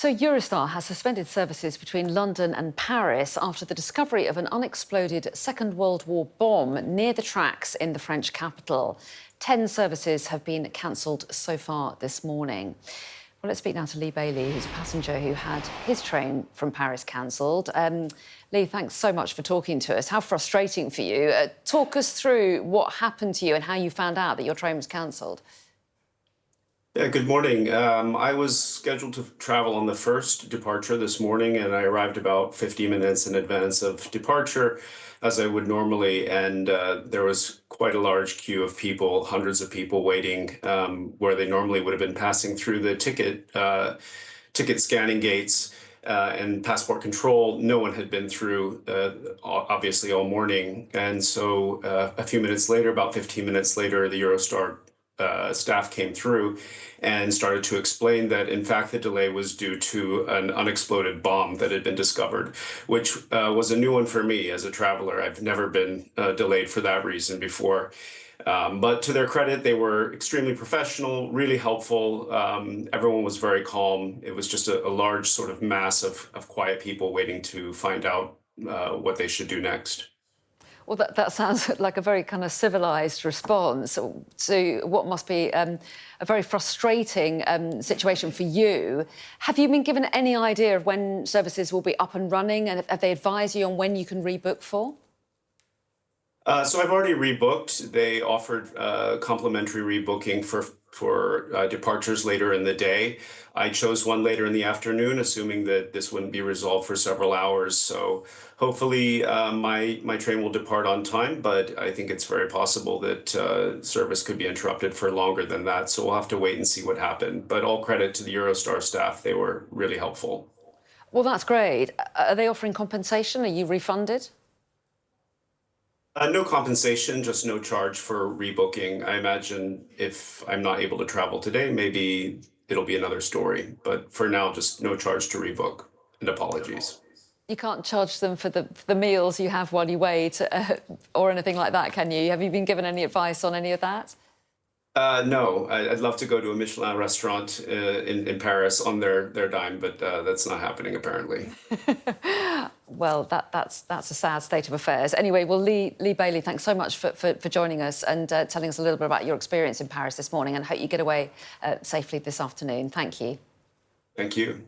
So Eurostar has suspended services between London and Paris after the discovery of an unexploded Second World War bomb near the tracks in the French capital. 10 services have been cancelled so far this morning. Well, let's speak now to Lee Bailey, who's a passenger who had his train from Paris cancelled. Lee, thanks so much for talking to us. How frustrating for you. Talk us through what happened to you and how you found out that your train was cancelled. Yeah, good morning. I was scheduled to travel on the first departure this morning, and I arrived about 50 minutes in advance of departure, as I would normally. And there was quite a large queue of people, hundreds of people waiting, where they normally would have been passing through the ticket scanning gates and passport control. No one had been through, obviously, all morning. And so a few minutes later, about 15 minutes later, the Eurostar staff came through and started to explain that, in fact, the delay was due to an unexploded bomb that had been discovered, which was a new one for me as a traveler. I've never been delayed for that reason before. But to their credit, they were extremely professional, really helpful. Everyone was very calm. It was just a large sort of mass of quiet people waiting to find out what they should do next. Well, that sounds like a very kind of civilised response to what must be a very frustrating situation for you. Have you been given any idea of when services will be up and running, and have they advised you on when you can rebook for? So I've already rebooked. They offered complimentary rebooking for departures later in the day. I chose one later in the afternoon, assuming that this wouldn't be resolved for several hours. So hopefully my train will depart on time, but I think it's very possible that service could be interrupted for longer than that. So we'll have to wait and see what happened. But all credit to the Eurostar staff. They were really helpful. Well, that's great. Are they offering compensation? Are you refunded? No compensation, just no charge for rebooking. I imagine if I'm not able to travel today, maybe it'll be another story. But for now, just no charge to rebook, and apologies. You can't charge them for the meals you have while you wait or anything like that, can you? Have you been given any advice on any of that? No, I'd love to go to a Michelin restaurant in Paris on their dime, but that's not happening apparently. Well, that's a sad state of affairs. Anyway, well, Lee Bailey, thanks so much for joining us and telling us a little bit about your experience in Paris this morning, and hope you get away safely this afternoon. Thank you. Thank you.